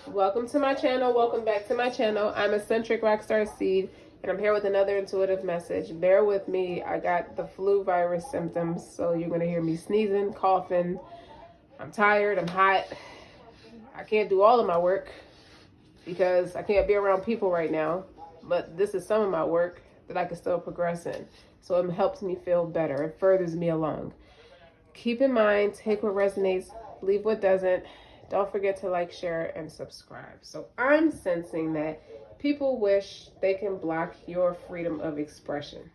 Welcome to my channel. Welcome back to my channel. I'm Eccentric RockStar'Seed, and I'm here with another intuitive message. Bear with me. I got the flu virus symptoms, so you're going to hear me sneezing, coughing. I'm tired. I'm hot. I can't do all of my work because I can't be around people right now, but this is some of my work that I can still progress in. So it helps me feel better. It furthers me along. Keep in mind, take what resonates, leave what doesn't. Don't forget to like, share, and subscribe. So I'm sensing that people wish they can block your freedom of expression.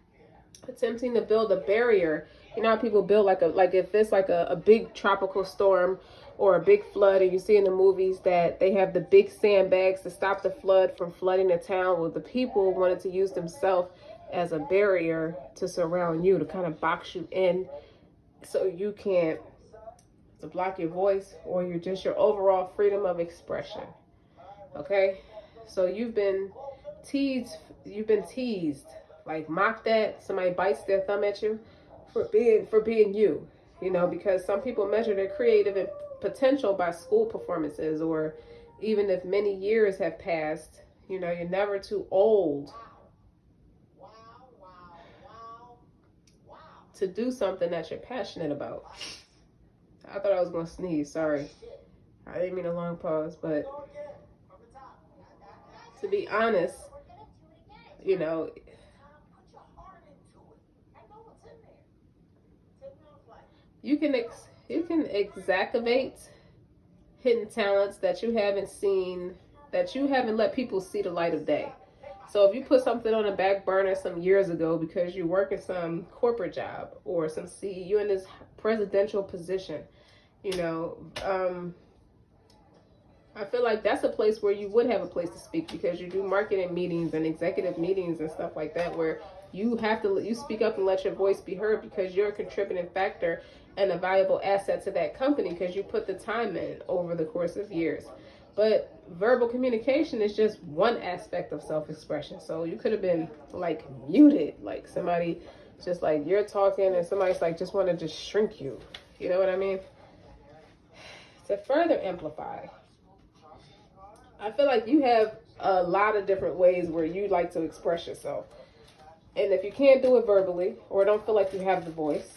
Attempting to build a barrier. You know how people build like if it's like a big tropical storm or a big flood, and you see in the movies that they have the big sandbags to stop the flood from flooding the town. Well, the people wanted to use themselves as a barrier to surround you, to kind of box you in so you can't, to block your voice or your overall freedom of expression. Okay, so you've been teased, like mocked at. Somebody bites their thumb at you for being you, you know, because some people measure their creative potential by school performances, or even if many years have passed, you know, you're never too old to do something that you're passionate about. I thought I was going to sneeze. Sorry. I didn't mean a long pause, but to be honest, you know, you can exacerbate hidden talents that you haven't seen, that you haven't let people see the light of day. So if you put something on a back burner some years ago because you work in some corporate job or some you're in this presidential position, you know, I feel like that's a place where you would have a place to speak, because you do marketing meetings and executive meetings and stuff like that, where you speak up and let your voice be heard, because you're a contributing factor and a valuable asset to that company because you put the time in over the course of years. But verbal communication is just one aspect of self-expression. So you could have been like muted, like somebody just like you're talking and somebody's like just want to just shrink you. You know what I mean? To further amplify, I feel like you have a lot of different ways where you like to express yourself. And if you can't do it verbally or don't feel like you have the voice,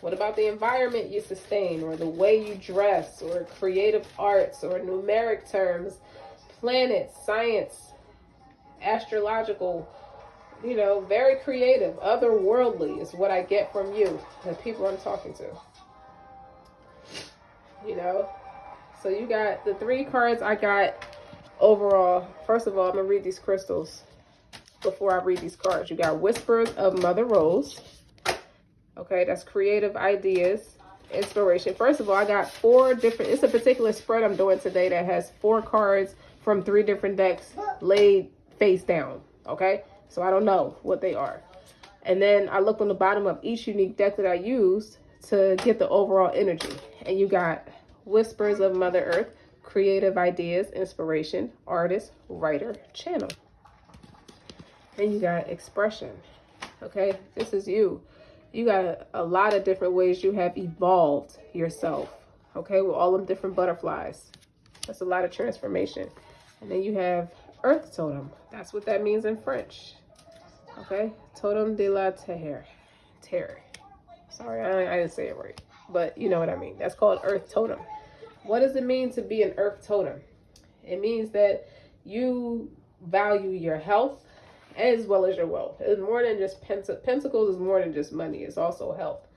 what about the environment you sustain, or the way you dress, or creative arts, or numeric terms, planets, science, astrological, you know, very creative, otherworldly is what I get from you, the people I'm talking to. You know, so you got the 3 cards I got overall. First of all, I'm going to read these crystals before I read these cards. You got Whispers of Mother Rose. Okay, that's creative ideas, inspiration. First of all, I got 4 different, it's a particular spread I'm doing today that has 4 cards from 3 different decks laid face down. Okay, so I don't know what they are. And then I looked on the bottom of each unique deck that I used to get the overall energy. And you got Whispers of Mother Earth, creative ideas, inspiration, artist, writer, channel. And you got expression. Okay, this is you. You got a lot of different ways you have evolved yourself. Okay, with all them different butterflies. That's a lot of transformation. And then you have Earth Totem. That's what that means in French. Okay, Totem de la Terre. Terre. Sorry, I didn't say it right. But you know what I mean. That's called Earth Totem. What does it mean to be an Earth Totem? It means that you value your health as well as your wealth. It's more than just pentacles is more than just money. It's also health.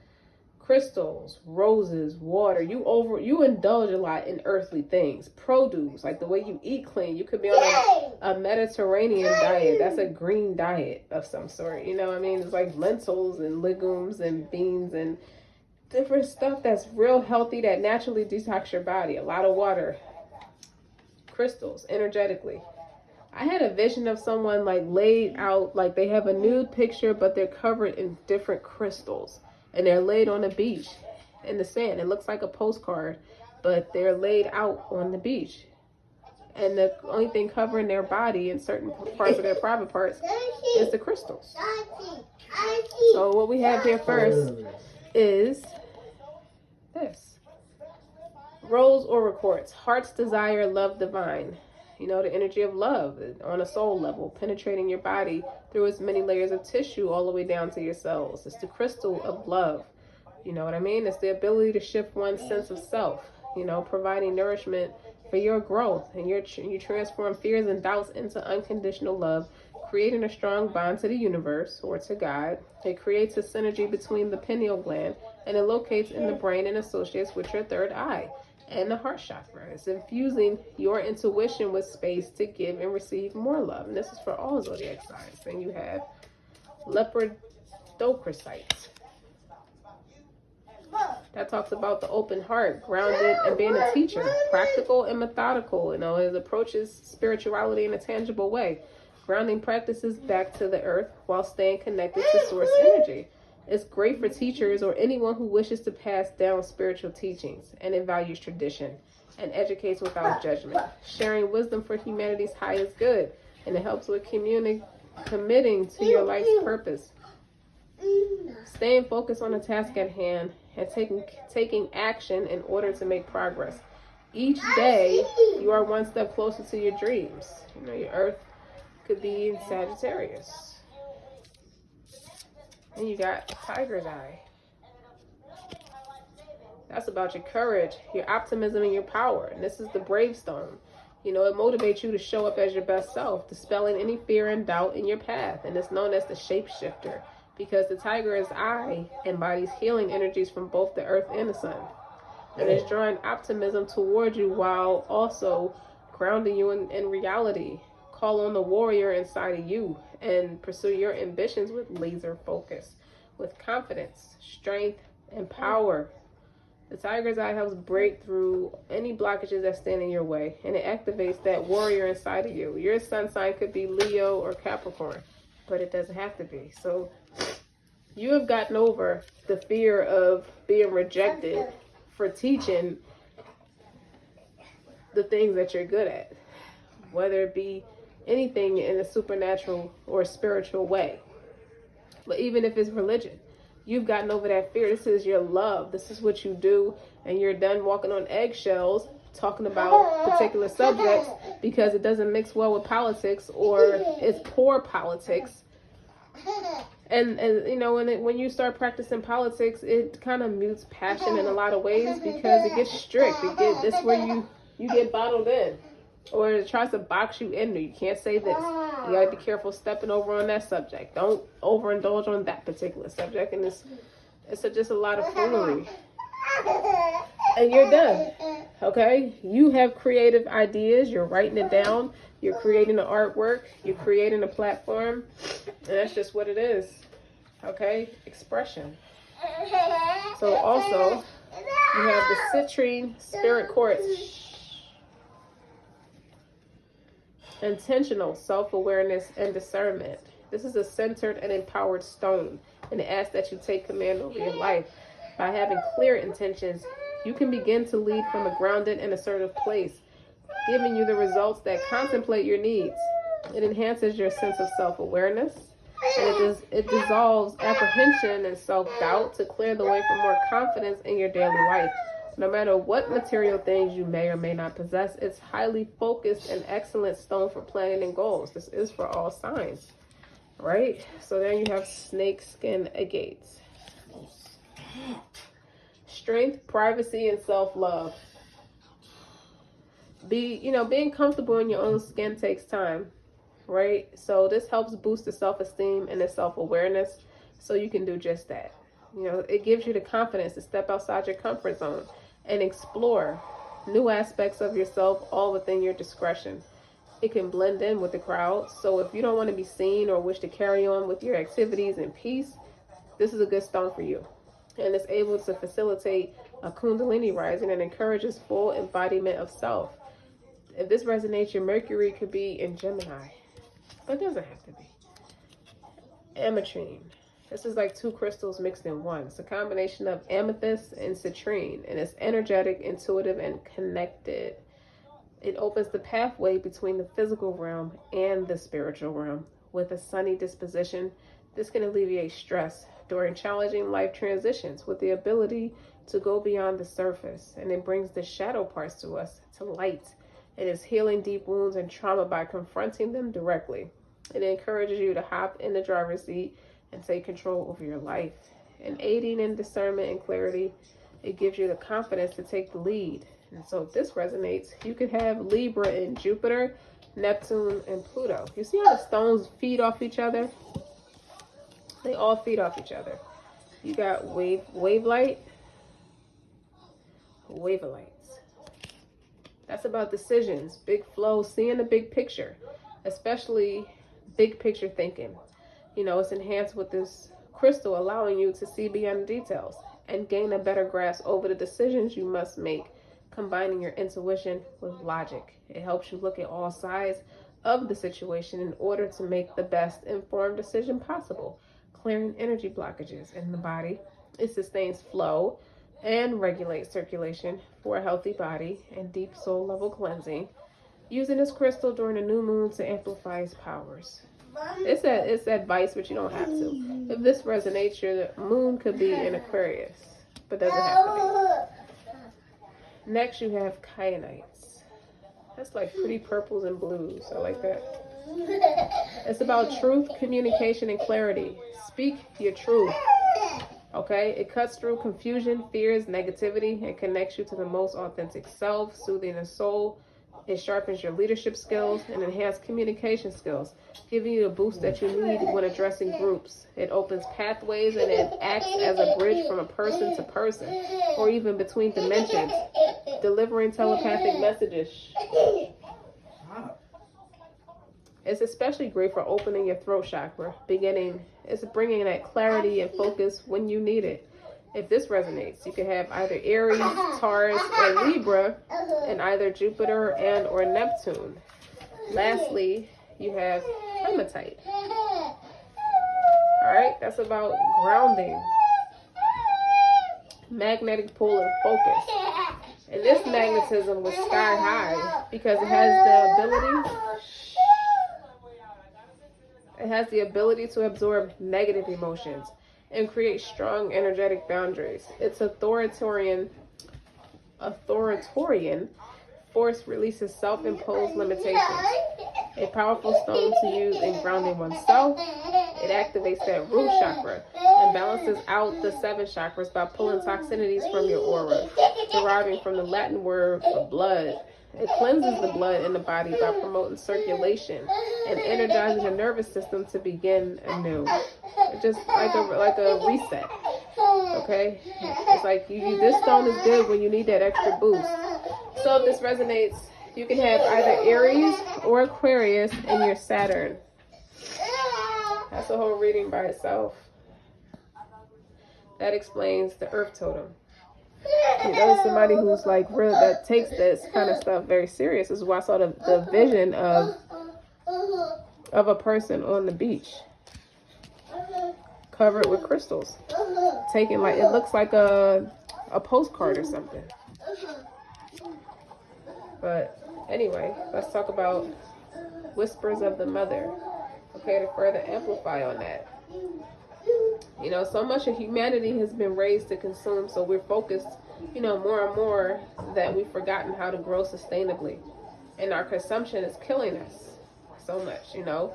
Crystals, roses, water. You indulge a lot in earthly things. Produce, like the way you eat clean. You could be on a Mediterranean diet. That's a green diet of some sort. You know what I mean? It's like lentils and legumes and beans and different stuff that's real healthy, that naturally detox your body. A lot of water. Crystals, energetically. I had a vision of someone like laid out, like they have a nude picture, but they're covered in different crystals. And they're laid on the beach in the sand. It looks like a postcard, but they're laid out on the beach. And the only thing covering their body and certain parts of their private parts is the crystals. So what we have here first is this. Rose Aura Quartz, heart's desire, love divine. You know, the energy of love on a soul level, penetrating your body through its many layers of tissue all the way down to your cells. It's the crystal of love. You know what I mean? It's the ability to shift one's sense of self, you know, providing nourishment for your growth. And you transform fears and doubts into unconditional love, creating a strong bond to the universe or to God. It creates a synergy between the pineal gland, and it locates in the brain and associates with your third eye and the heart chakra. It's infusing your intuition with space to give and receive more love. And this is for all zodiac signs. Then you have lepidocrocite. That talks about the open heart, grounded, and being a teacher, practical and methodical. You know, it approaches spirituality in a tangible way, grounding practices back to the earth while staying connected to source energy. It's great for teachers or anyone who wishes to pass down spiritual teachings, and it values tradition and educates without judgment, sharing wisdom for humanity's highest good, and it helps with committing to your life's purpose, staying focused on the task at hand, and taking action in order to make progress. Each day, you are one step closer to your dreams. You know, your earth could be in Sagittarius. And you got Tiger's Eye. That's about your courage, your optimism, and your power. And this is the Brave Stone. You know, it motivates you to show up as your best self, dispelling any fear and doubt in your path. And it's known as the Shapeshifter, because the Tiger's Eye embodies healing energies from both the earth and the sun. And it's drawing optimism toward you while also grounding you in reality. Call on the warrior inside of you and pursue your ambitions with laser focus, with confidence, strength, and power. The Tiger's Eye helps break through any blockages that stand in your way, and it activates that warrior inside of you. Your sun sign could be Leo or Capricorn, but it doesn't have to be. So you have gotten over the fear of being rejected for teaching the things that you're good at, whether it be anything in a supernatural or spiritual way. But even if it's religion, you've gotten over that fear. This is your love. This is what you do, and you're done walking on eggshells talking about particular subjects because it doesn't mix well with politics or it's poor politics. And you know, when you start practicing politics, it kind of mutes passion in a lot of ways because it gets strict. That's where you get bottled in, or it tries to box you in. You can't say this. You gotta be careful stepping over on that subject. Don't overindulge on that particular subject, and it's just a lot of foolery. And you're done. Okay, you have creative ideas. You're writing it down. You're creating an artwork. You're creating a platform, and that's just what it is. Okay, expression. So also, you have the citrine spirit quartz. Intentional self-awareness and discernment. This is a centered and empowered stone, and it asks that you take command over your life. By having clear intentions, you can begin to lead from a grounded and assertive place, giving you the results that contemplate your needs. It enhances your sense of self-awareness, and it dissolves apprehension and self-doubt to clear the way for more confidence in your daily life. No matter what material things you may or may not possess, it's highly focused and excellent stone for planning and goals. This is for all signs, right? So then you have snake skin agates. Strength, privacy, and self-love. Being comfortable in your own skin takes time, right? So this helps boost the self-esteem and the self-awareness so you can do just that. You know, it gives you the confidence to step outside your comfort zone and explore new aspects of yourself, all within your discretion. It can blend in with the crowd. So if you don't want to be seen or wish to carry on with your activities in peace, this is a good stone for you. And it's able to facilitate a kundalini rising and encourages full embodiment of self. If this resonates, your Mercury could be in Gemini, but it doesn't have to be. Ametrine. This is like two crystals mixed in one. It's a combination of amethyst and citrine, and it's energetic, intuitive, and connected. It opens the pathway between the physical realm and the spiritual realm. With a sunny disposition, this can alleviate stress during challenging life transitions with the ability to go beyond the surface, and it brings the shadow parts to us to light. It is healing deep wounds and trauma by confronting them directly. It encourages you to hop in the driver's seat and take control over your life. And aiding in discernment and clarity, it gives you the confidence to take the lead. And so if this resonates, you could have Libra in Jupiter, Neptune, and Pluto. You see how the stones feed off each other? They all feed off each other. You got wavelight, wavelights. That's about decisions, big flow, seeing the big picture, especially big picture thinking. You know, it's enhanced with this crystal, allowing you to see beyond the details and gain a better grasp over the decisions you must make, combining your intuition with logic. It helps you look at all sides of the situation in order to make the best informed decision possible, clearing energy blockages in the body. It sustains flow and regulates circulation for a healthy body and deep soul level cleansing. Using this crystal during a new moon to amplify its powers. It's advice, but you don't have to. If this resonates, your moon could be in Aquarius, but doesn't have to be. Next, you have kyanites. That's like pretty purples and blues. I like that. It's about truth, communication, and clarity. Speak your truth. Okay? It cuts through confusion, fears, negativity, and connects you to the most authentic self, soothing the soul. It sharpens your leadership skills and enhances communication skills, giving you the boost that you need when addressing groups. It opens pathways and it acts as a bridge from a person to person, or even between dimensions, delivering telepathic messages. It's especially great for opening your throat chakra, it's bringing that clarity and focus when you need it. If this resonates, you can have either Aries, Taurus, or Libra, and either Jupiter and or Neptune. Lastly, you have hematite. All right, that's about grounding, magnetic pull, and focus. And this magnetism was sky high because it has the ability to absorb negative emotions and create strong energetic boundaries. Its authoritarian force releases self-imposed limitations. A powerful stone to use in grounding oneself. It activates that root chakra and balances out the 7 chakras by pulling toxicities from your aura, deriving from the Latin word for blood. It cleanses the blood in the body by promoting circulation and energizing the nervous system to begin anew. It's just like a reset. Okay? It's like this stone is good when you need that extra boost. So if this resonates, you can have either Aries or Aquarius in your Saturn. That's a whole reading by itself. That explains the Earth totem. You know, somebody who's like real, that takes this kind of stuff very serious. This is why I saw the vision of a person on the beach, covered with crystals, taking like, it looks like a postcard or something. But anyway, let's talk about whispers of the mother. Okay, to further amplify on that. You know, so much of humanity has been raised to consume, so we're focused, you know, more and more that we've forgotten how to grow sustainably. And our consumption is killing us so much, you know.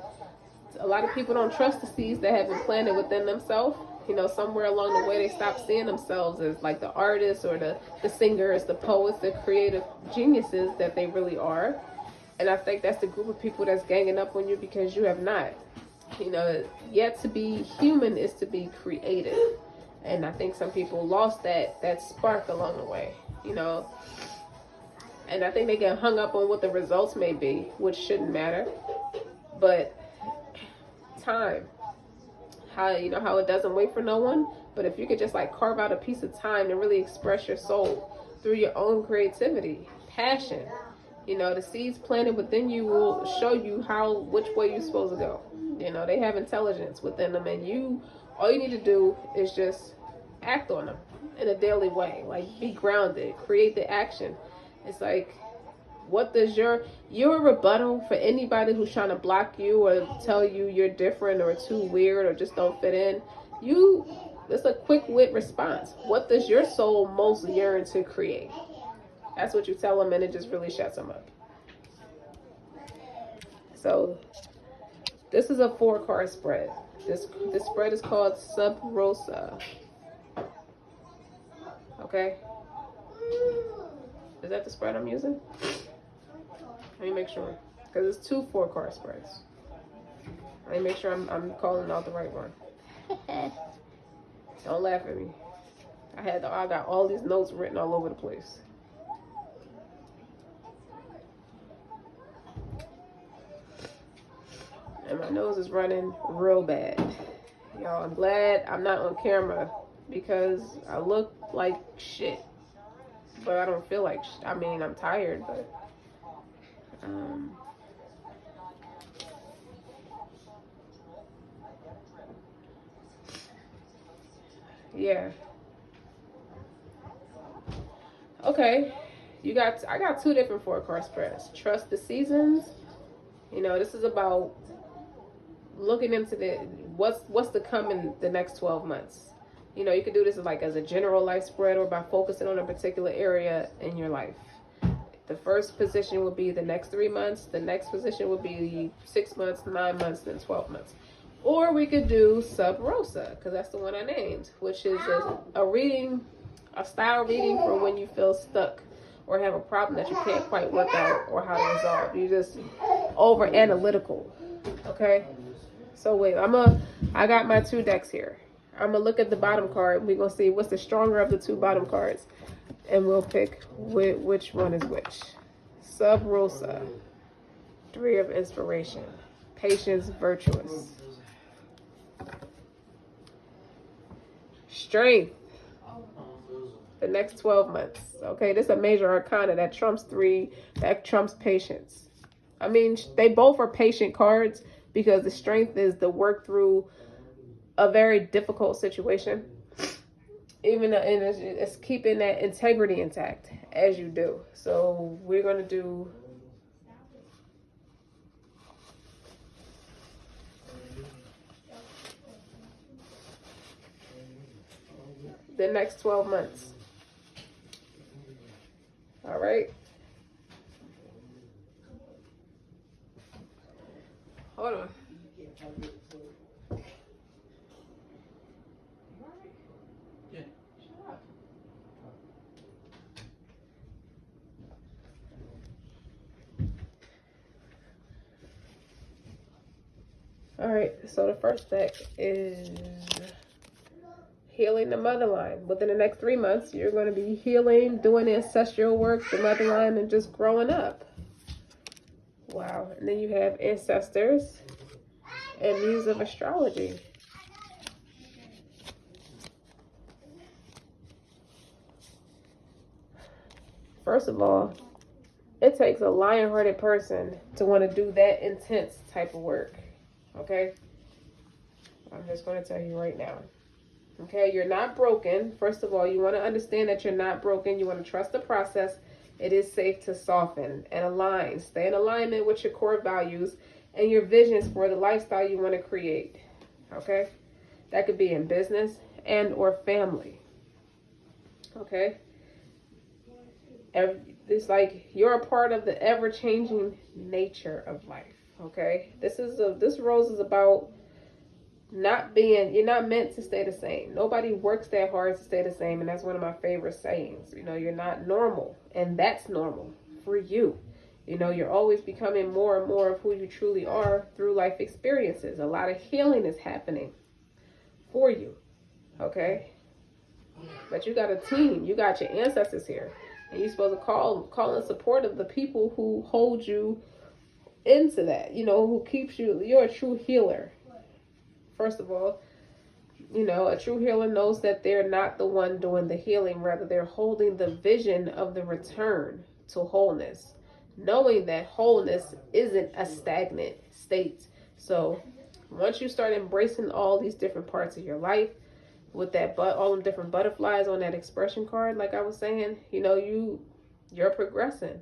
A lot of people don't trust the seeds that have been planted within themselves. You know, somewhere along the way they stop seeing themselves as like the artists or the singers, the poets, the creative geniuses that they really are. And I think that's the group of people that's ganging up on you because you have not. You know, yet to be human is to be creative. And I think some people lost that spark along the way, you know. And I think they get hung up on what the results may be, which shouldn't matter. But time, how it doesn't wait for no one. But if you could just like carve out a piece of time to really express your soul through your own creativity, passion, you know, the seeds planted within you will show you which way you're supposed to go. You know, they have intelligence within them, and all you need to do is just act on them in a daily way. Like, be grounded, create the action. It's like, what does your rebuttal for anybody who's trying to block you or tell you you're different or too weird or just don't fit in? You It's a quick wit response. What does your soul most yearn to create? That's what you tell them, and it just really shuts them up. So this is a 4-card spread. This spread is called Sub Rosa. Okay. Is that the spread I'm using? Let me make sure, because it's 2 4-card spreads. Let me make sure I'm calling out the right one. Don't laugh at me. I got all these notes written all over the place. And my nose is running real bad. Y'all, I'm glad I'm not on camera because I look like shit. But I don't feel like shit. I mean, I'm tired, but yeah. Okay. I got 2 different 4-card spreads. Trust the seasons. You know, this is about looking into what's to come in the next 12 months. You know, you can do this like as a general life spread or by focusing on a particular area in your life. The first position would be the next 3 months. The next position would be 6 months, 9 months, then 12 months. Or we could do Sub Rosa, because that's the one I named, which is a style reading for when you feel stuck or have a problem that you can't quite work out or how to resolve. You're just over analytical. Okay? So wait, I got my 2 decks here. I'm gonna look at the bottom card. We're gonna see what's the stronger of the 2 bottom cards, and we'll pick which one is which. Sub Rosa, 3 of inspiration, patience, virtuous, strength. The next 12 months. Okay, this is a major arcana that trumps 3. That trumps patience. I mean, they both are patient cards because the strength is the work through a very difficult situation, even and it's keeping that integrity intact as you do. So we're going to do the next 12 months. All right. Hold on. All right, so the first deck is healing the motherline. Within the next 3 months, you're going to be healing, doing ancestral work, the motherline, and just growing up. Wow. And then you have ancestors and muse of astrology. First of all, it takes a lion-hearted person to want to do that intense type of work. Okay? I'm just going to tell you right now. Okay? You're not broken. First of all, you want to understand that you're not broken. You want to trust the process. It is safe to soften and align. Stay in alignment with your core values and your visions for the lifestyle you want to create. Okay? That could be in business and or family. Okay? It's like you're a part of the ever-changing nature of life. Okay, this rose is about you're not meant to stay the same. Nobody works that hard to stay the same, and that's one of my favorite sayings. You know, you're not normal, and that's normal for you. You know, you're always becoming more and more of who you truly are through life experiences. A lot of healing is happening for you. Okay, but you got a team. You got your ancestors here, and you're supposed to call in support of the people who hold you into that, you know, who keeps you're a true healer. First of all, you know, a true healer knows that they're not the one doing the healing, rather they're holding the vision of the return to wholeness, knowing that wholeness isn't a stagnant state. So once you start embracing all these different parts of your life with that all them different butterflies on that expression card, like I was saying, you know, you're progressing,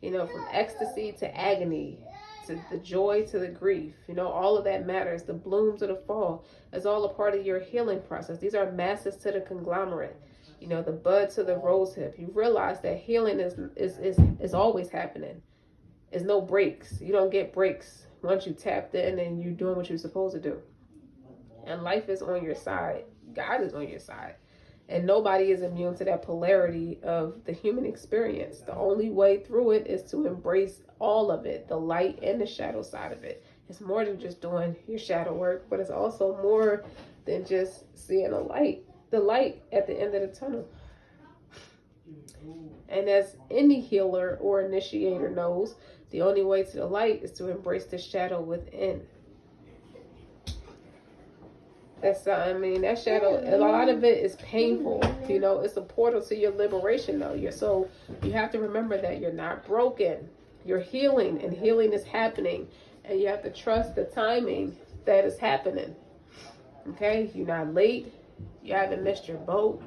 you know, from ecstasy to agony to the joy to the grief. You know, all of that matters. The bloom to the fall is all a part of your healing process. These are masses to the conglomerate. You know, the bud to the rose hip. You realize that healing is always happening. There's no breaks. You don't get breaks once you tapped in and you're doing what you're supposed to do. And life is on your side. God is on your side. And nobody is immune to that polarity of the human experience. The only way through it is to embrace all of it, the light and the shadow side of it. It's more than just doing your shadow work, but it's also more than just seeing a light, the light at the end of the tunnel. And as any healer or initiator knows, the only way to the light is to embrace the shadow within. That's, I mean, that shadow, a lot of it is painful. You know, it's a portal to your liberation, though. So you have to remember that you're not broken. You're healing, and healing is happening. And you have to trust the timing that is happening. Okay? You're not late. You haven't missed your boat.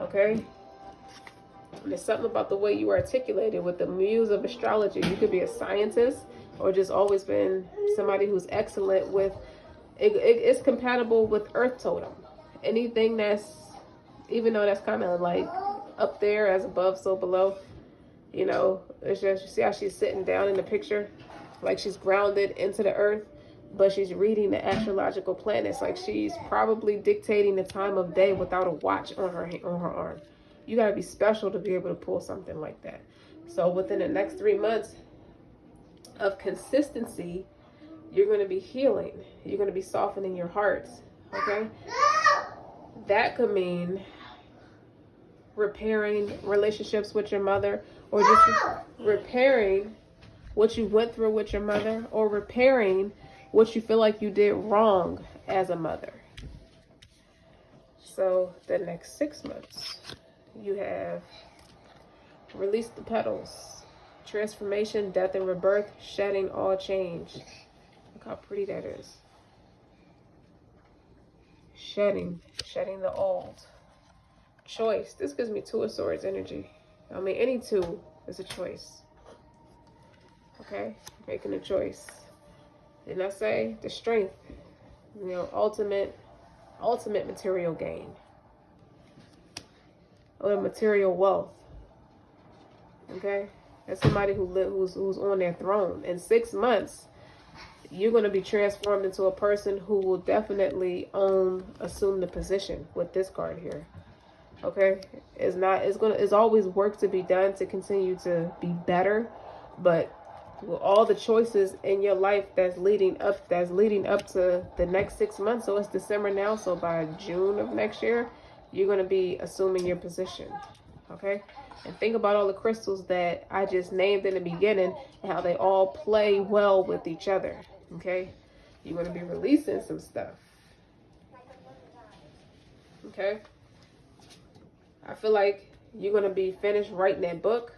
Okay? And there's something about the way you articulate it with the muse of astrology. You could be a scientist or just always been somebody who's excellent with it's compatible with earth totem. Anything that's, even though that's kind of like up there as above so below, you know, it's just, you see how she's sitting down in the picture, like she's grounded into the earth, but she's reading the astrological planets, like she's probably dictating the time of day without a watch on her arm. You got to be special to be able to pull something like that. So within the next 3 months of consistency, you're going to be healing. You're going to be softening your hearts. Okay? That could mean repairing relationships with your mother, or just repairing what you went through with your mother, or repairing what you feel like you did wrong as a mother. So the next 6 months, you have release the petals, transformation, death and rebirth, shedding all change. How pretty that is. Shedding the old. Choice. This gives me 2 of Swords energy. I mean, any 2 is a choice. Okay? Making a choice. Didn't I say the strength? You know, ultimate material gain. Or material wealth. Okay? That's somebody who's on their throne. In 6 months, you're going to be transformed into a person who will definitely assume the position with this card here. Okay? It's always work to be done to continue to be better, but with all the choices in your life that's leading up to the next 6 months, so it's December now, so by June of next year, you're going to be assuming your position. Okay? And think about all the crystals that I just named in the beginning and how they all play well with each other. Okay? You're going to be releasing some stuff. Okay? I feel like you're going to be finished writing that book.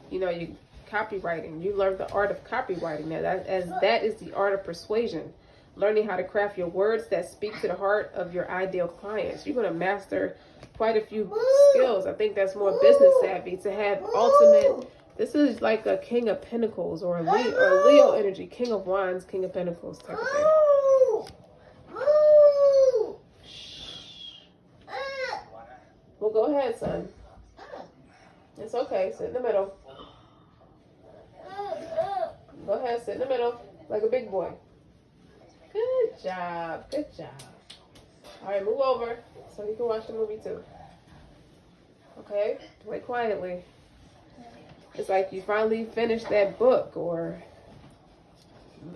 You know, you copywriting. You learned the art of copywriting. Now, that is the art of persuasion. Learning how to craft your words that speak to the heart of your ideal clients. You're going to master quite a few skills. I think that's more business savvy to have ultimate. This is like a King of Pentacles or Leo energy, King of Wands, King of Pentacles type of thing. Well, go ahead, son. It's okay. Sit in the middle. Go ahead, sit in the middle like a big boy. Good job. Good job. All right, move over so you can watch the movie too. Okay? Wait quietly. It's like you finally finished that book or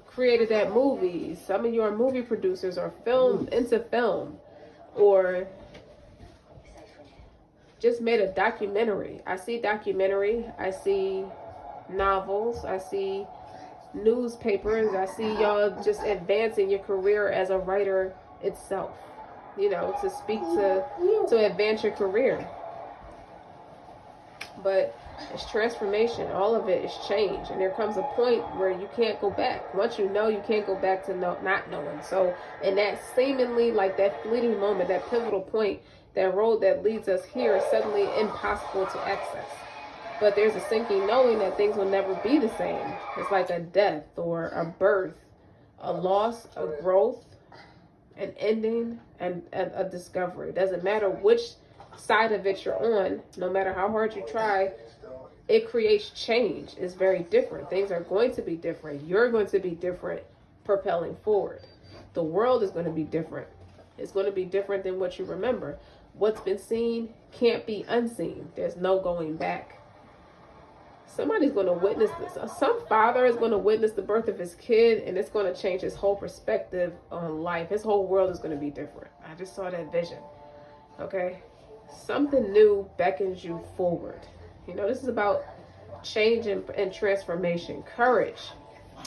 created that movie. Some of you are movie producers or into film, or just made a documentary. I see documentary. I see novels. I see newspapers. I see y'all just advancing your career as a writer itself. You know, to speak to advance your career. But it's transformation. All of it is change. And there comes a point where you can't go back. Once you know, you can't go back to not knowing. So in that seemingly like that fleeting moment, that pivotal point, that road that leads us here is suddenly impossible to access. But there's a sinking knowing that things will never be the same. It's like a death or a birth, a loss, a growth, an ending, and a discovery. It doesn't matter which side of it you're on, no matter how hard you try, it creates change. It's very different. Things are going to be different. You're going to be different propelling forward. The world is going to be different. It's going to be different than what you remember. What's been seen can't be unseen. There's no going back. Somebody's going to witness this. Some father is going to witness the birth of his kid, and it's going to change his whole perspective on life. His whole world is going to be different. I just saw that vision. Okay? Something new beckons you forward. You know, this is about change and transformation. Courage.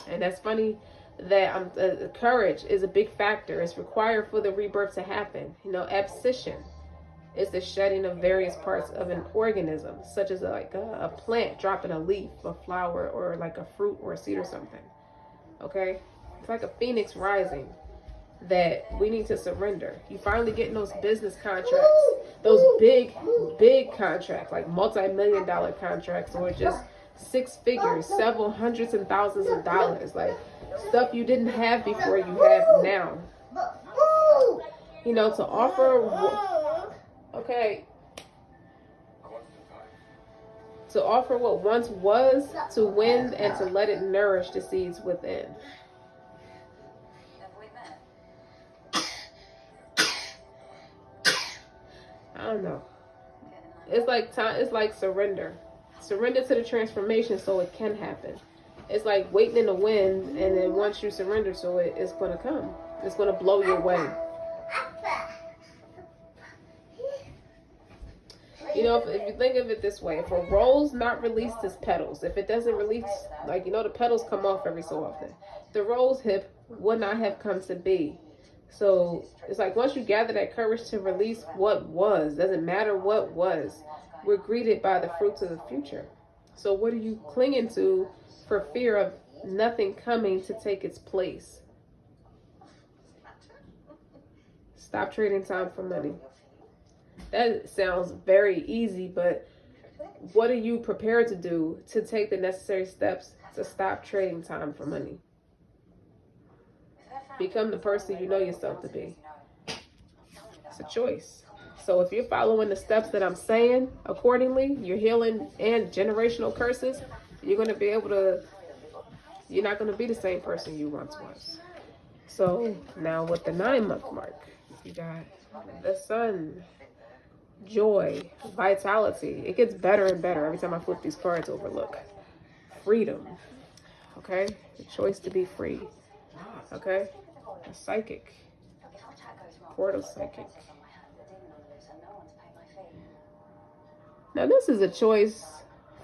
And that's funny that courage is a big factor. It's required for the rebirth to happen. You know, abscission is the shedding of various parts of an organism, such as a plant dropping a leaf, a flower, or like a fruit or a seed or something. Okay? It's like a phoenix rising that we need to surrender. You finally getting those business contracts, those big contracts, like multi-million-dollar contracts, or just six figures, several hundreds and thousands of dollars, like stuff you didn't have before you have now. You know, to offer, to offer what once was, to win and to let it nourish the seeds within. I don't know. It's like time. It's like surrender. Surrender to the transformation so it can happen. It's like waiting in the wind, and then once you surrender to it, it's going to come. It's going to blow your way. You know, if you think of it this way, if a rose not released its petals, if it doesn't release, like, you know, the petals come off every so often, the rose hip would not have come to be. So it's like once you gather that courage to release what was, doesn't matter what was, we're greeted by the fruits of the future. So what are you clinging to for fear of nothing coming to take its place? Stop trading time for money. That sounds very easy, but what are you prepared to do to take the necessary steps to stop trading time for money? Become the person you know yourself to be. It's a choice. So if you're following the steps that I'm saying accordingly, you're healing and generational curses, you're going to be able to, you're not going to be the same person you once was. So now with the 9-month mark, you got the sun, joy, vitality. It gets better and better every time I flip these cards over. Look, freedom. Okay, the choice to be free. Okay, a psychic, portal psychic. Now this is a choice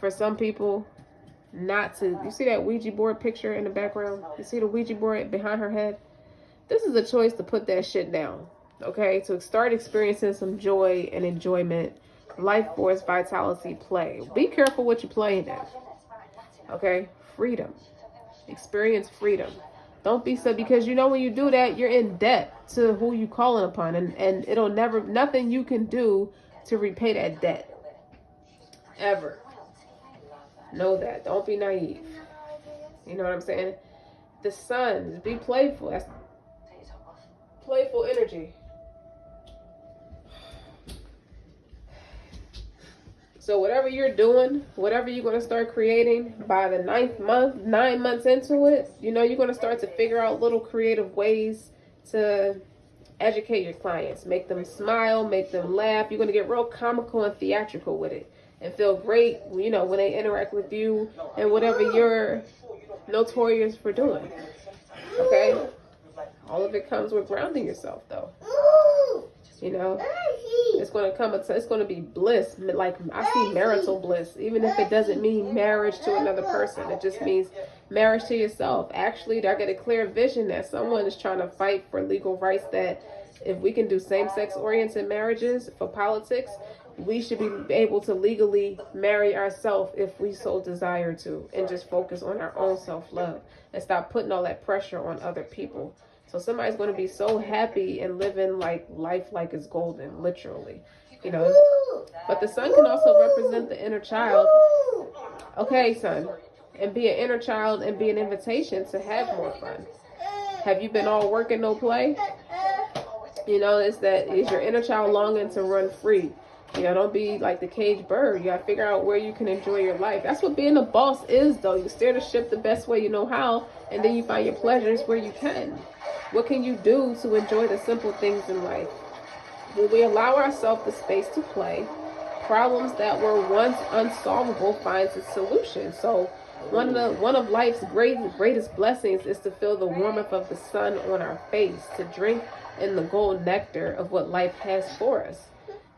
for some people not to. You see that Ouija board picture in the background? You see the Ouija board behind her head? This is a choice to put that shit down. Okay, to start experiencing some joy and enjoyment, life force, vitality, play. Be careful what you're playing at. Okay, freedom. Experience freedom. Don't be so, because you know when you do that, you're in debt to who you calling upon, and it'll never, nothing you can do to repay that debt. Ever. Know that. Don't be naive. You know what I'm saying? The sun, be playful. That's playful energy. So whatever you're doing, whatever you're going to start creating by the 9th month, 9 months into it, you know, you're going to start to figure out little creative ways to educate your clients, make them smile, make them laugh. You're going to get real comical and theatrical with it and feel great, you know, when they interact with you and whatever you're notorious for doing. Okay? All of it comes with grounding yourself, though. You know, it's going to come, it's going to be bliss. Like, I see marital bliss, even if it doesn't mean marriage to another person. It just means marriage to yourself. Actually, I get a clear vision that someone is trying to fight for legal rights, that if we can do same-sex oriented marriages for politics, we should be able to legally marry ourselves if we so desire to, and just focus on our own self-love and stop putting all that pressure on other people. So somebody's going to be so happy and living like life like it's golden, literally, you know. But the sun can also represent the inner child Okay, son. And be an inner child and be an invitation to have more fun. Have you been all work and no play? You know, is your inner child longing to run free. You know, don't be like the caged bird. You gotta figure out where you can enjoy your life. That's what being a boss is, though. You steer the ship the best way you know how, and then you find your pleasures where you can. What can you do to enjoy the simple things in life? When we allow ourselves the space to play, problems that were once unsolvable finds a solution. So one of life's greatest blessings is to feel the warmth of the sun on our face, to drink in the gold nectar of what life has for us.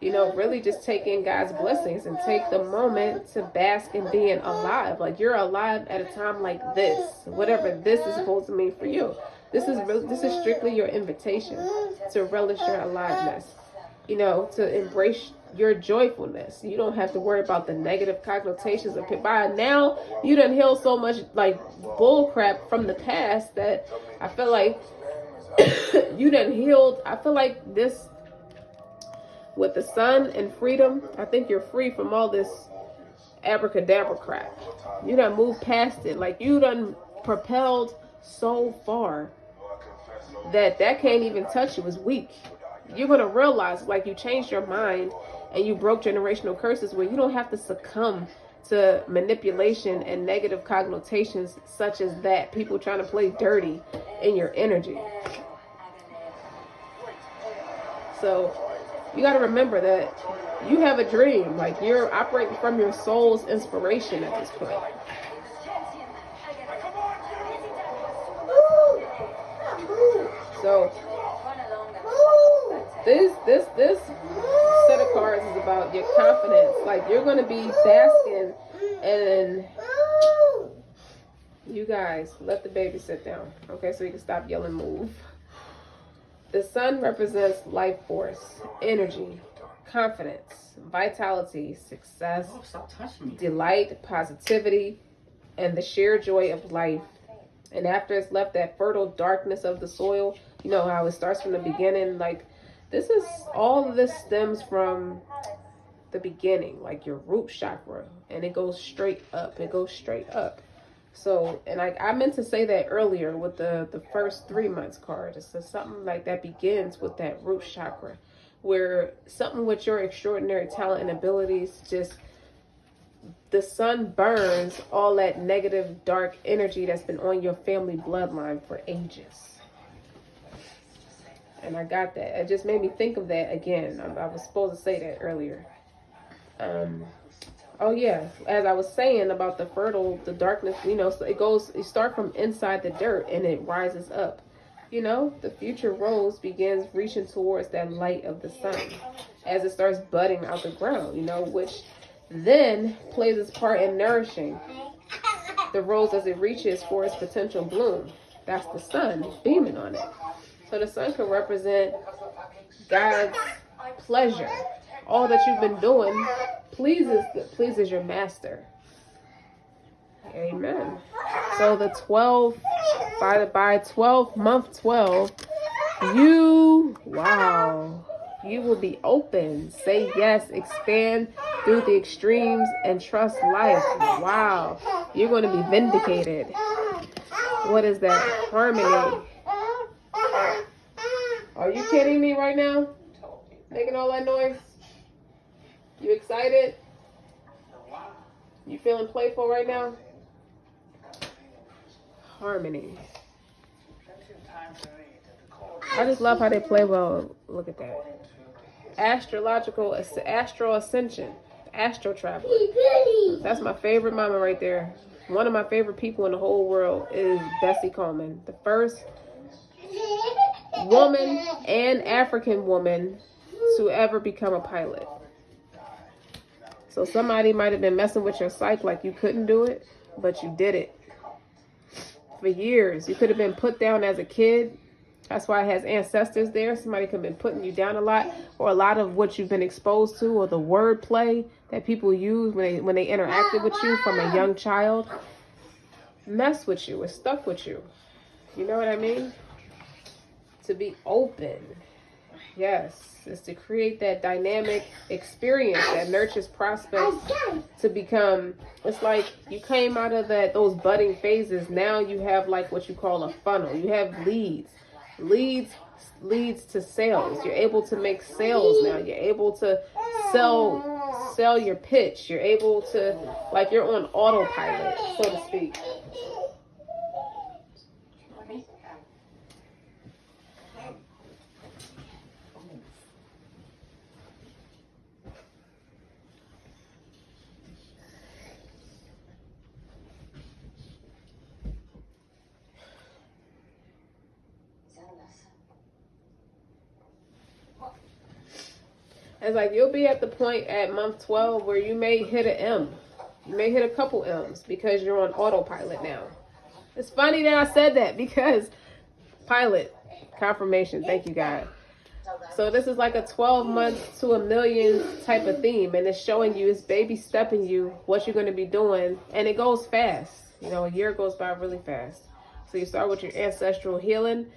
You know, really just take in God's blessings and take the moment to bask in being alive. Like, you're alive at a time like this, whatever this is supposed to mean for you. This is strictly your invitation to relish your aliveness, you know, to embrace your joyfulness. You don't have to worry about the negative connotations of it. By now, you done healed so much like bull crap from the past that I feel like you done healed. I feel like this, with the sun and freedom, I think you're free from all this abracadabra crap. You done moved past it. Like, you done propelled so far that can't even touch you. It's weak. You're going to realize, like, you changed your mind and you broke generational curses where you don't have to succumb to manipulation and negative connotations such as that. People trying to play dirty in your energy. So you got to remember that you have a dream. Like, you're operating from your soul's inspiration at this point. So this set of cards is about your confidence. Like, you're going to be basking and you guys, let the baby sit down. Okay, so you can stop yelling, move. The sun represents life force, energy, confidence, vitality, success, delight, positivity, and the sheer joy of life. And after it's left that fertile darkness of the soil, you know how it starts from the beginning. Like, all of this stems from the beginning, like your root chakra, and it goes straight up. It goes straight up. So, and I meant to say that earlier with the first 3 months card. It's something like that begins with that root chakra, where something with your extraordinary talent and abilities, just the sun burns all that negative, dark energy that's been on your family bloodline for ages. And I got that. It just made me think of that again. I was supposed to say that earlier. Oh yeah, as I was saying about the darkness, you know, so you start from inside the dirt and it rises up. You know, the future rose begins reaching towards that light of the sun as it starts budding out the ground, you know, which then plays its part in nourishing the rose as it reaches for its potential bloom. That's the sun beaming on it. So the sun can represent God's pleasure. All that you've been doing pleases your master. Amen. So the 12, by 12, month 12, you will be open. Say yes, expand through the extremes and trust life. Wow. You're going to be vindicated. What is that? Harmony. Are you kidding me right now? Making all that noise? You excited? You feeling playful right now? Harmony. I just love how they play well. Look at that. Astral ascension. Astral traveler. That's my favorite mama right there. One of my favorite people in the whole world is Bessie Coleman. The first woman and African woman to ever become a pilot. So somebody might have been messing with your psyche like you couldn't do it, but you did it. For years. You could have been put down as a kid. That's why it has ancestors there. Somebody could have been putting you down a lot, or a lot of what you've been exposed to, or the wordplay that people use when they interacted with you from a young child. Mess with you. It stuck with you. You know what I mean? To be open. Yes, is to create that dynamic experience that nurtures prospects to become, it's like you came out of those budding phases. Now you have like what you call a funnel. You have leads. Leads to sales. You're able to make sales now. You're able to sell your pitch. You're able to, like, you're on autopilot, so to speak. It's like you'll be at the point at month 12 where you may hit an M. You may hit a couple M's because you're on autopilot now. It's funny that I said that because pilot confirmation. Thank you, God. So this is like a 12 months to a million type of theme, and it's showing you, it's baby stepping you what you're going to be doing, and it goes fast. You know, a year goes by really fast. So you start with your ancestral healing.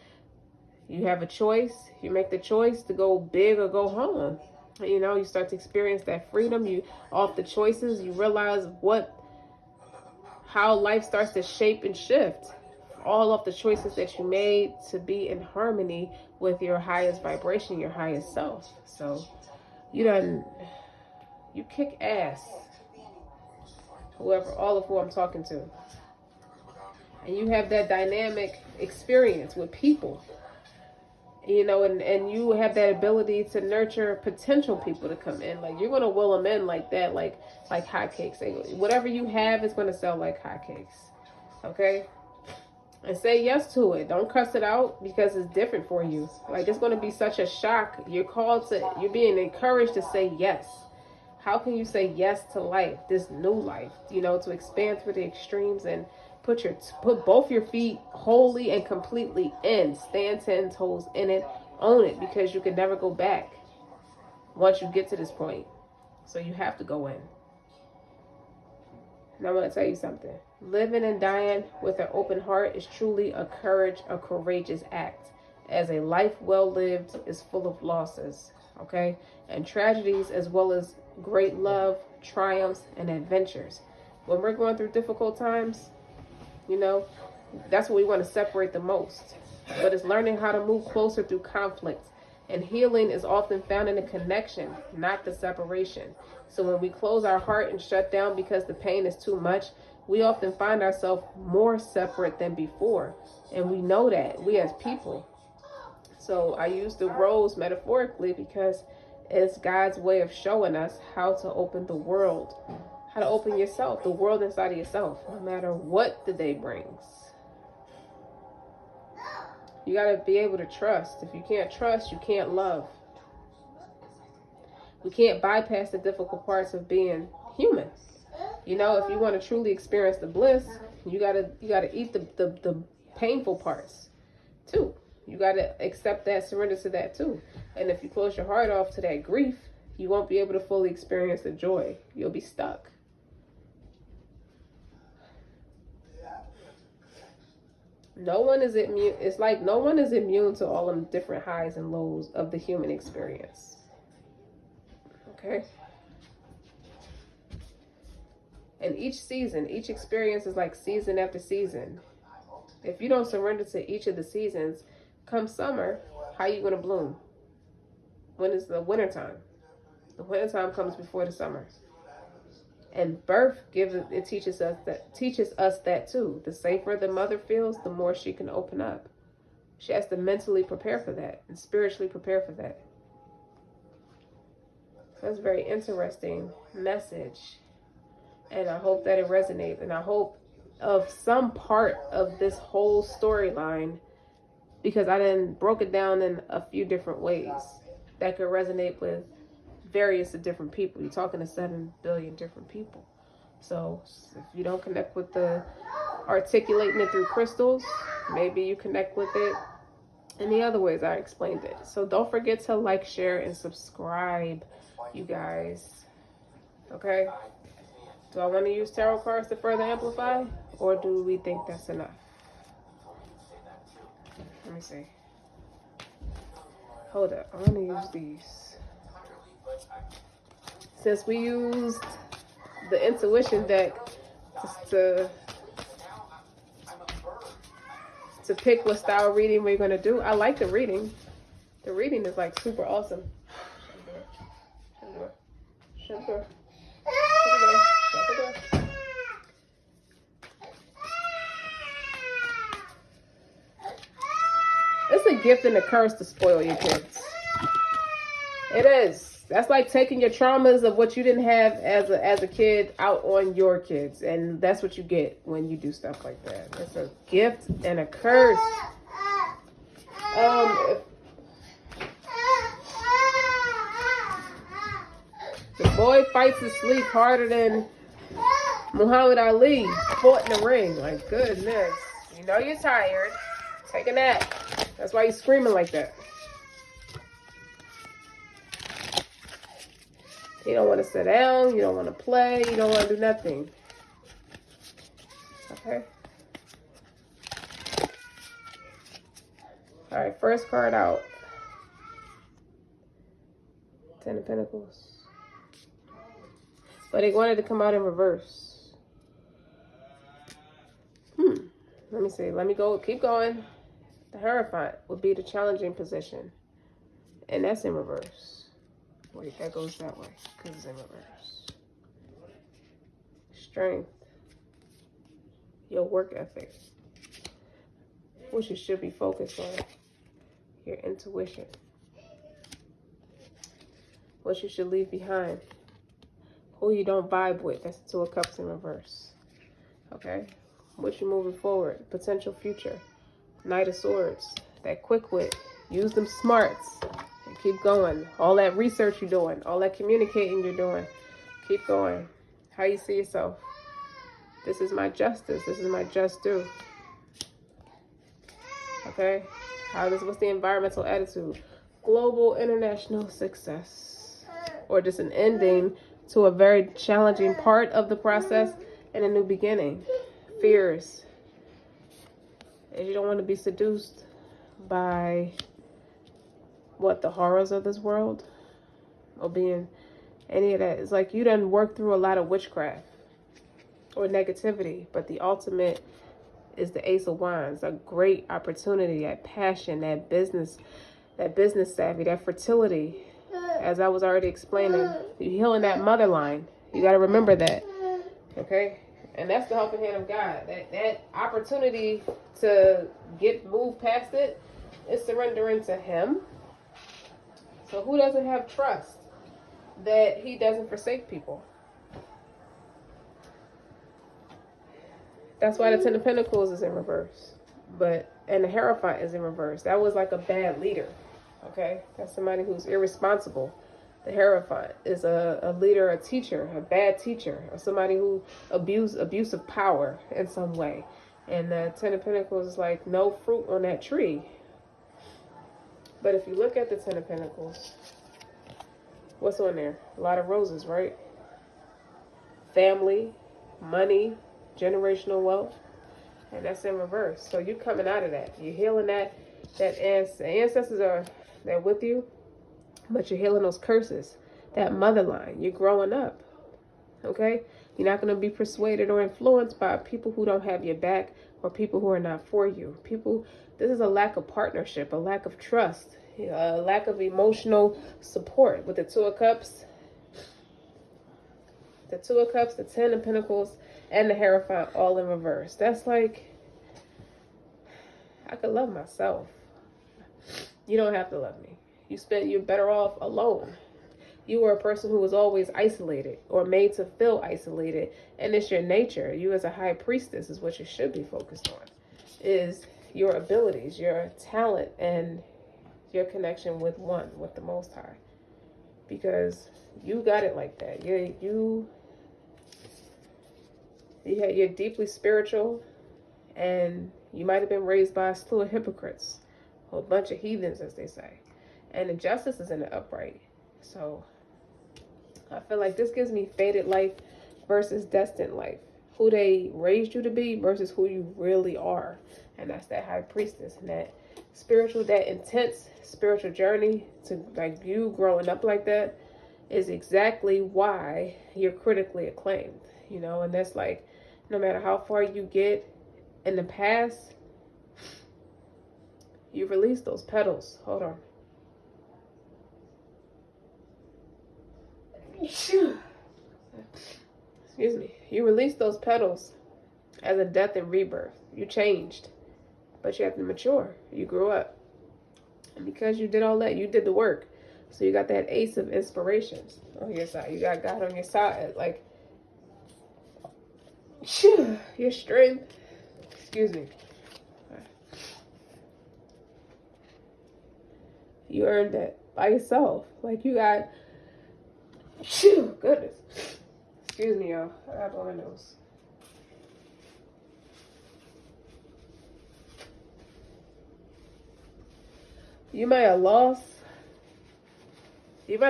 You have a choice. You make the choice to go big or go home. You know, you start to experience that freedom. You, off the choices, you realize how life starts to shape and shift. All of the choices that you made to be in harmony with your highest vibration, your highest self. So you kick ass. All of who I'm talking to. And you have that dynamic experience with people. You know, and you have that ability to nurture potential people to come in. Like, you're going to will them in like that, like hotcakes. Whatever you have is going to sell like hotcakes. Okay? And say yes to it. Don't cuss it out because it's different for you. Like, it's going to be such a shock. You're being encouraged to say yes. How can you say yes to life, this new life, you know, to expand through the extremes and put both your feet wholly and completely in. Stand 10 toes in it. Own it, because you can never go back once you get to this point. So you have to go in. And I'm going to tell you something. Living and dying with an open heart is truly a courageous act, as a life well lived is full of losses, okay? And tragedies, as well as great love, triumphs, and adventures. When we're going through difficult times, you know, that's what we want to separate the most. But it's learning how to move closer through conflict. And healing is often found in the connection, not the separation. So when we close our heart and shut down because the pain is too much, we often find ourselves more separate than before. And we know that, we as people. So I use the rose metaphorically because it's God's way of showing us how to open the world, how to open yourself, the world inside of yourself, no matter what the day brings. You got to be able to trust. If you can't trust, you can't love. We can't bypass the difficult parts of being human. You know, if you want to truly experience the bliss, you gotta eat the painful parts too. You gotta accept that, surrender to that too. And if you close your heart off to that grief, you won't be able to fully experience the joy. You'll be stuck. No one is immune. It's like no one is immune to all them different highs and lows of the human experience. Okay? And each season, each experience is like season after season. If you don't surrender to each of the seasons, come summer, how are you going to bloom? When is the winter time? The winter time comes before the summer. And birth teaches us that too. The safer the mother feels, the more she can open up. She has to mentally prepare for that and spiritually prepare for that. So that's a very interesting message. And I hope that it resonates. And I hope of some part of this whole storyline, because I then broke it down in a few different ways that could resonate with various different people. You're talking to 7 billion different people. So if you don't connect with the articulating it through crystals, maybe you connect with it in the other ways I explained it. So don't forget to like, share, and subscribe, you guys. Okay? Do I want to use tarot cards to further amplify? Or do we think that's enough? Let me see. Hold up, I'm gonna use these. Since we used the intuition deck to pick what style reading we're gonna do, I like the reading. The reading is like super awesome. Shut the door. Shut the door. It's a gift and a curse to spoil your kids. It is. That's like taking your traumas of what you didn't have as a kid out on your kids. And that's what you get when you do stuff like that. It's a gift and a curse. The boy fights his sleep harder than Muhammad Ali fought in the ring. Like, goodness. You know you're tired. Take a nap. That's why you're screaming like that. You don't want to sit down. You don't want to play. You don't want to do nothing. Okay. All right, first card out. 10 of Pentacles. But they wanted to come out in reverse. Let me see. Let me go. Keep going. The Hierophant would be the challenging position. And that's in reverse. Wait, that goes that way because it's in reverse. Strength. Your work ethic. What you should be focused on. Your intuition. What you should leave behind. Who you don't vibe with. That's the Two of Cups in reverse. Okay? What you moving forward. Potential future. Knight of Swords. That quick wit. Use them smarts. And keep going. All that research you're doing. All that communicating you're doing. Keep going. How you see yourself. This is my justice. This is my just due. Okay? What's the environmental attitude? Global international success. Or just an ending to a very challenging part of the process and a new beginning. Fears. And you don't want to be seduced by the horrors of this world or being any of that. It's like you done worked through a lot of witchcraft or negativity, but the ultimate is the Ace of Wands, a great opportunity, that passion, that business savvy, that fertility. As I was already explaining, you're healing that mother line. You got to remember that. Okay? And that's the helping hand of God. That opportunity to move past it is surrendering to Him. So who doesn't have trust that He doesn't forsake people? That's why the Ten of Pentacles is in reverse. And the Hierophant is in reverse. That was like a bad leader. Okay? That's somebody who's irresponsible. The Hierophant is a leader, a teacher, a bad teacher, or somebody who abuse of power in some way. And the Ten of Pentacles is like no fruit on that tree. But if you look at the Ten of Pentacles, what's on there? A lot of roses, right? Family, money, generational wealth, and that's in reverse. So you're coming out of that. You're healing that ancestors they're with you, but you're healing those curses, that mother line. You're growing up, okay? You're not going to be persuaded or influenced by people who don't have your back or people who are not for you. This is a lack of partnership, a lack of trust, a lack of emotional support. With the Two of Cups, the Ten of Pentacles, and the Hierophant all in reverse. That's like, I could love myself. You don't have to love me. You're better off alone. You were a person who was always isolated or made to feel isolated, and it's your nature. You as a high priestess is what you should be focused on, is your abilities, your talent, and your connection with the Most High. Because you got it like that. You're deeply spiritual, and you might have been raised by a slew of hypocrites, or a bunch of heathens, as they say. And the justice is in the upright. So I feel like this gives me fated life versus destined life. Who they raised you to be versus who you really are. And that's that high priestess. And that that intense spiritual journey, to like you growing up like that, is exactly why you're critically acclaimed, you know. And that's like, no matter how far you get in the past, you release those petals. Hold on. Excuse me. You release those petals as a death and rebirth. You changed, but you have to mature. You grew up. And because you did all that, you did the work. So you got that ace of inspirations on your side. You got God on your side. Like, your strength. Excuse me. You earned that by yourself. Like, you got, goodness. Excuse me, y'all. I got on my nose. You might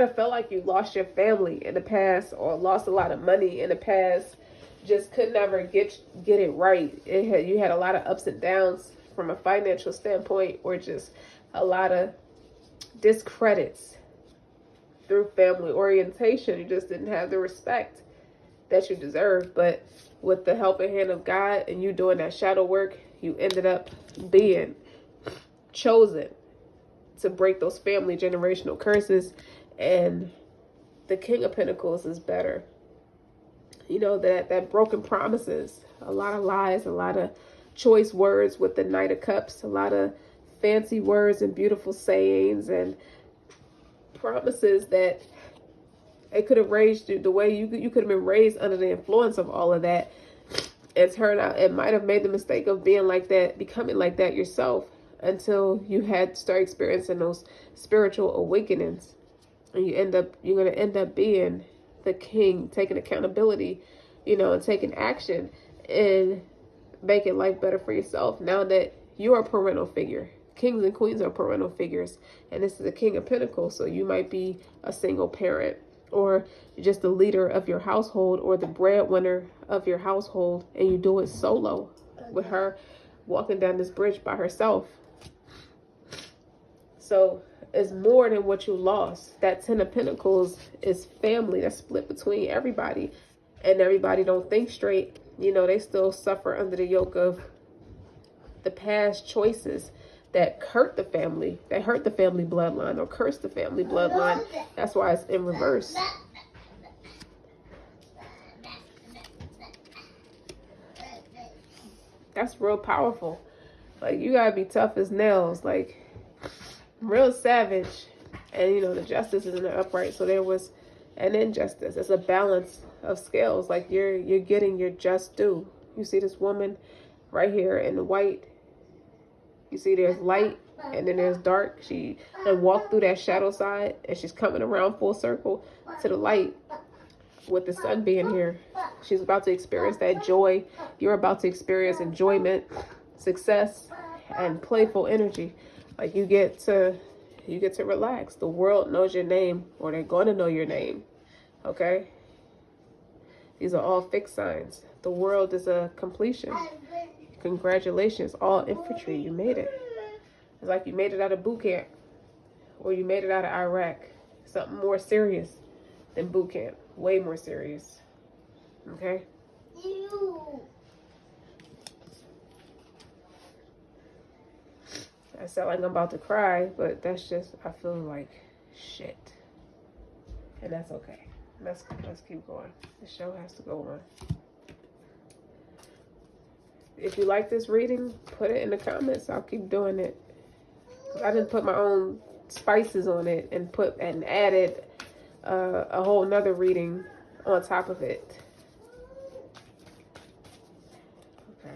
have felt like you lost your family in the past, or lost a lot of money in the past, just could never get it right. You had a lot of ups and downs from a financial standpoint, or just a lot of discredits through family orientation. You just didn't have the respect that you deserve. But with the helping hand of God and you doing that shadow work, you ended up being chosen to break those family generational curses. And the King of Pentacles is better. You know, that broken promises, a lot of lies, a lot of choice words with the Knight of Cups, a lot of fancy words and beautiful sayings and promises that it could have raised you the way you could have been raised under the influence of all of that. It turned out it might have made the mistake of being like that, becoming like that yourself, until you had to start experiencing those spiritual awakenings. And you're going to end up being the king, taking accountability, you know, and taking action and making life better for yourself. Now that you're a parental figure, kings and queens are parental figures, and this is the King of Pentacles. So you might be a single parent, or just the leader of your household, or the breadwinner of your household, and you do it solo with her walking down this bridge by herself. So it's more than what you lost. That Ten of Pentacles is family that's split between everybody, and everybody don't think straight. You know, they still suffer under the yoke of the past choices that hurt the family, bloodline, or curse the family bloodline. That's why it's in reverse. That's real powerful. Like, you gotta be tough as nails, like real savage. And you know, the justice is in the upright, so there was an injustice. It's a balance of scales. Like, you're getting your just due. You see this woman right here in the white. You see there's light and then there's dark. She then walked through that shadow side, and she's coming around full circle to the light with the sun being here. She's about to experience that joy. You're about to experience enjoyment, success, and playful energy. Like, you get to relax. The world knows your name, or they're going to know your name. Okay? These are all fixed signs. The world is a completion. Congratulations, all infantry. You made it. It's like you made it out of boot camp, or you made it out of Iraq. Something more serious than boot camp. Way more serious. Okay? I sound like I'm about to cry, but that's just, I feel like shit. And that's okay. Let's keep going. The show has to go on. If you like this reading, put it in the comments. I'll keep doing it. I didn't put my own spices on it and added a whole nother reading on top of it. Okay.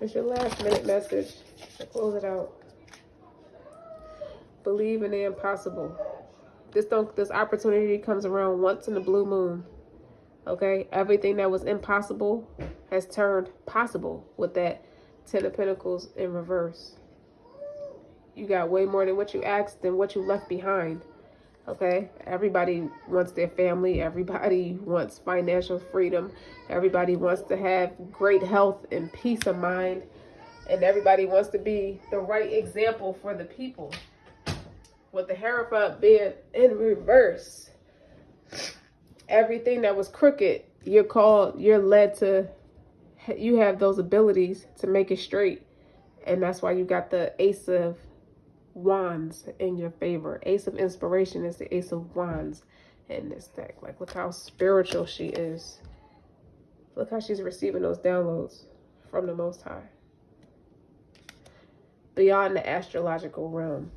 It's your last minute message to close it out. Believe in the impossible. This opportunity comes around once in the blue moon. Okay? Everything that was impossible has turned possible with that Ten of Pentacles in reverse. You got way more than what you asked, than what you left behind. Okay, everybody wants their family, everybody wants financial freedom, everybody wants to have great health and peace of mind, and everybody wants to be the right example for the people. With the Hierophant being in reverse, everything that was crooked, you're led to, you have those abilities to make it straight. And that's why you got the Ace of Wands in your favor. Ace of Inspiration is the Ace of Wands in this deck. Like, look how spiritual she is. Look how she's receiving those downloads from the Most High. Beyond the astrological realm.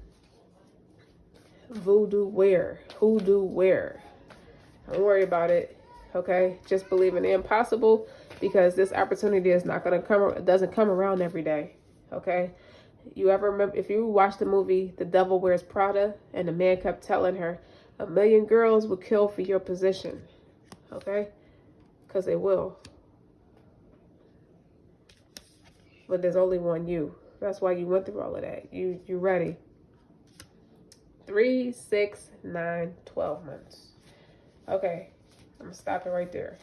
Voodoo where? Hoodoo where? Don't worry about it. Okay? Just believe in the impossible, because this opportunity is not going to come, it doesn't come around every day. Okay? You ever remember, if you watched the movie The Devil Wears Prada, and the man kept telling her, 1,000,000 girls will kill for your position. Okay? Because they will. But there's only one you. That's why you went through all of that. You're ready. 3, 6, 9, 12 months. Okay. I'm going to stop it right there.